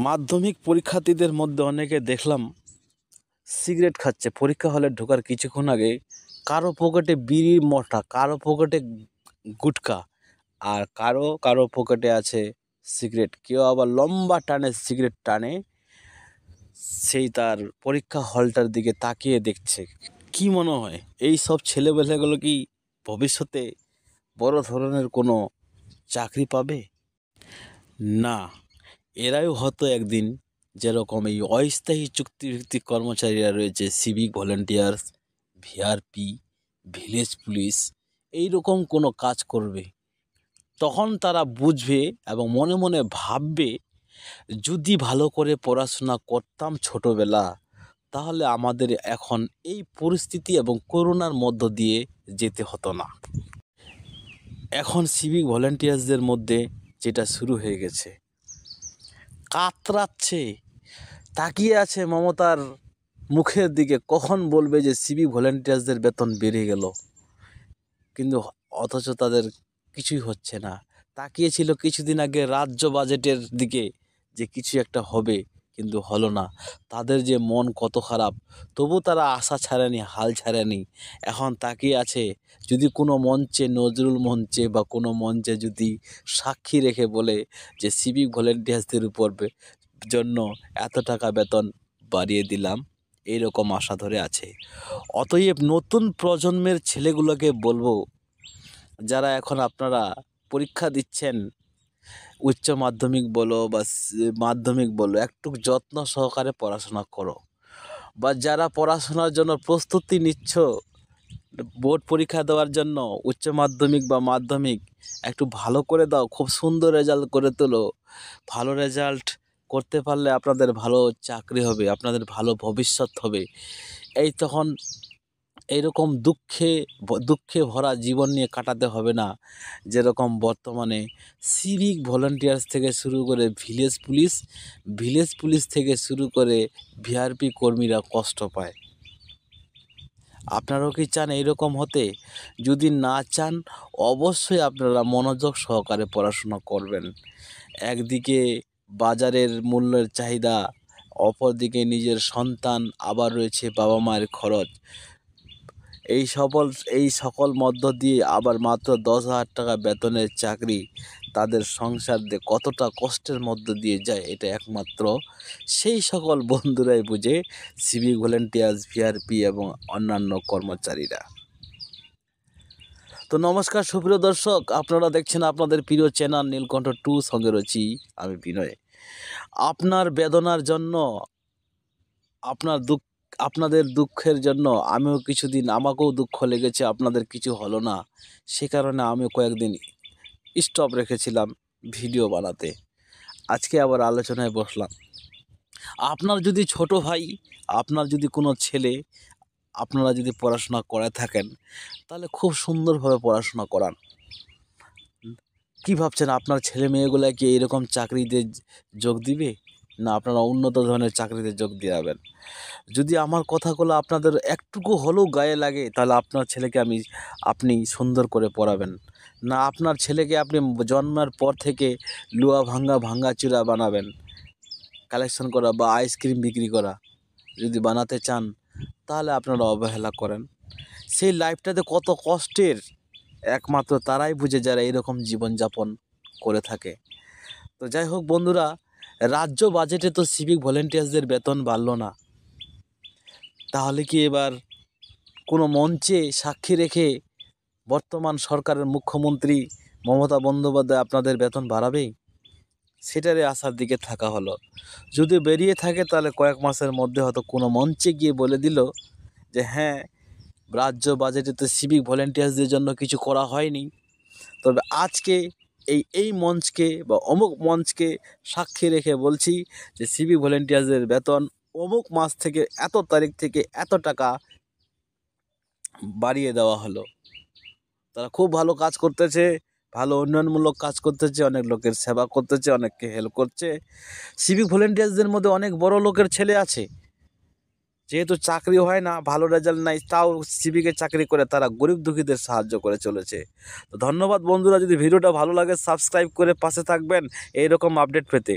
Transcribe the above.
মাধ্যমিক পরীক্ষার্থীদের মধ্যে অনেকে দেখলাম সিগারেট খাচ্ছে। পরীক্ষা হলে ঢোকার কিছুক্ষণ আগে কারো পকেটে বিড়ির মঠা, কারো পকেটে গুটখা, আর কারো কারো পকেটে আছে সিগারেট। কেউ আবার লম্বা টানে সিগারেট টানে, সেই তার পরীক্ষা হলটার দিকে তাকিয়ে দেখছে। কি মনে হয় এই সব ছেলেবেলাগুলো কি ভবিষ্যতে বড় ধরনের কোনো চাকরি পাবে? না, এরাও হয়তো একদিন যেরকম এই অস্থায়ী চুক্তিভিত্তিক কর্মচারীরা রয়েছে, civic volunteers, VRP, village police, এই রকম কোনো কাজ করবে। তখন তারা বুঝবে এবং মনে মনে ভাববে, যদি ভালো করে পড়াশোনা করতাম ছোটোবেলা, তাহলে আমাদের এখন এই পরিস্থিতি এবং করোনার মধ্য দিয়ে যেতে হতো না। এখন সিভিক ভলেন্টিয়ার্সদের মধ্যে যেটা শুরু হয়ে গেছে, কাতরাচ্ছে, তাকিয়ে আছে মমতার মুখের দিকে, কখন বলবে যে সিভিক ভলেন্টিয়ার্সদের বেতন বেড়ে গেল। কিন্তু অথচ তাদের কিছুই হচ্ছে না। তাকিয়েছিল কিছুদিন আগে রাজ্য বাজেটের দিকে যে কিছু একটা হবে, কিন্তু হলো না। তাদের যে মন কত খারাপ, তবু তারা আশা ছাড়েনি, হাল ছাড়েনি। এখন তাকিয়ে আছে যদি কোনো মঞ্চে, নজরুল মঞ্চে বা কোনো মঞ্চে যদি সাক্ষী রেখে বলে যে সিভিক ভলেন্টিয়ার্সদের উপর জন্য এত টাকা বেতন বাড়িয়ে দিলাম, এইরকম আশা ধরে আছে। অতএব নতুন প্রজন্মের ছেলেগুলোকে বলবো, যারা এখন আপনারা পরীক্ষা দিচ্ছেন, উচ্চ মাধ্যমিক বলো বা মাধ্যমিক বলো, একটু যত্ন সহকারে পড়াশোনা করো। বা যারা পড়াশোনার জন্য প্রস্তুতি নিচ্ছ, বোর্ড পরীক্ষা দেওয়ার জন্য, উচ্চ মাধ্যমিক বা মাধ্যমিক একটু ভালো করে দাও, খুব সুন্দর রেজাল্ট করে তোলো। ভালো রেজাল্ট করতে পারলে আপনাদের ভালো চাকরি হবে, আপনাদের ভালো ভবিষ্যৎ হবে। এই তখন এইরকম দুঃখে ভরা জীবন নিয়ে কাটাতে হবে না, যেরকম বর্তমানে সিভিক ভলান্টিয়ার্স থেকে শুরু করে ভিলেজ পুলিশ থেকে শুরু করে ভিআরপি কর্মীরা কষ্ট পায়। আপনারাও কি চান এইরকম হতে? যদি না চান, অবশ্যই আপনারা মনোযোগ সহকারে পড়াশোনা করবেন। একদিকে বাজারের মূল্যের চাহিদা, অপরদিকে নিজের সন্তান, আবার রয়েছে বাবা মায়ের খরচ। এই সকল মধ্য দিয়ে আবার মাত্র 10,000 টাকা বেতনের চাকরি তাদের সংসার দিয়ে কতটা কষ্টের মধ্য দিয়ে যায়, এটা একমাত্র সেই সকল বন্ধুরাই বুঝে, সিভিক ভলেন্টিয়ার্স, ভিআরপি এবং অন্যান্য কর্মচারীরা। তো নমস্কার সুপ্রিয় দর্শক, আপনারা দেখছেন আপনাদের প্রিয় চ্যানেল নীলকণ্ঠ 2, সঙ্গে রয়েছি আমি বিনয়। আপনার বেদনার জন্য, আপনাদের দুঃখের জন্য আমাকেও দুঃখ লেগেছে। আপনাদের কিছু হলো না, সে কারণে আমিও কয়েকদিন স্টপ রেখেছিলাম ভিডিও বানাতে। আজকে আবার আলোচনায় বসলাম। আপনার যদি ছোট ভাই, আপনার যদি কোনো ছেলে, আপনারা যদি পড়াশোনা করে থাকেন, তাহলে খুব সুন্দরভাবে পড়াশোনা করান। কি ভাবছেন আপনার ছেলে মেয়েগুলো কি এইরকম চাকরিতে যোগ দিবে? না, আপনারা উন্নত ধরনের চাকরিতে যোগ দিয়াবেন। যদি আমার কথাগুলো আপনাদের একটুকু হলেও গায়ে লাগে, তাহলে আপনার ছেলেকে আপনি সুন্দর করে পড়াবেন। না, আপনার ছেলেকে আপনি জন্মের পর থেকে লুয়া ভাঙ্গা চূড়া বানাবেন, কালেকশন করা বা আইসক্রিম বিক্রি করা যদি বানাতে চান, তাহলে আপনারা অবহেলা করেন। সেই লাইফটাতে কত কষ্টের একমাত্র তারাই বুঝে, যারা এরকম জীবনযাপন করে থাকে। তো যাই হোক বন্ধুরা, রাজ্য বাজেটে তো সিভিক ভলেন্টিয়ার্সদের বেতন বাড়ল না, তাহলে কি এবার কোনো মঞ্চে সাক্ষী রেখে বর্তমান সরকারের মুখ্যমন্ত্রী মমতা বন্দ্যোপাধ্যায় আপনাদের বেতন বাড়াবেই? সেটারই আশার দিকে থাকা হলো। যদি বেরিয়ে থাকে, তাহলে কয়েক মাসের মধ্যে হয়তো কোনো মঞ্চে গিয়ে বলে দিল যে হ্যাঁ, রাজ্য বাজেটে তো সিভিক ভলেন্টিয়ার্সদের জন্য কিছু করা হয়নি। তবে আজকে এই মঞ্চকে বা অমুক মঞ্চকে সাক্ষী রেখে বলছি যে সিভিক ভলেন্টিয়ার্সদের বেতন অমুক মাস থেকে, এত তারিখ থেকে এত টাকা বাড়িয়ে দেওয়া হলো। তারা খুব ভালো কাজ করতেছে, ভালো উন্নয়নমূলক কাজ করতেছে, অনেক লোকের সেবা করতেছে, অনেককে হেল্প করছে। সিভিক ভলেন্টিয়ার্সদের মধ্যে অনেক বড় লোকের ছেলে আছে, যেহেতু চাকরি হয় না, ভালো রেজাল্ট নাই, তাও সিভিকে চাকরি করে তারা গরিব দুঃখীদের সাহায্য করে চলেছে। তো ধন্যবাদ বন্ধুরা, যদি ভিডিওটা ভালো লাগে সাবস্ক্রাইব করে পাশে থাকবেন এইরকম আপডেট পেতে।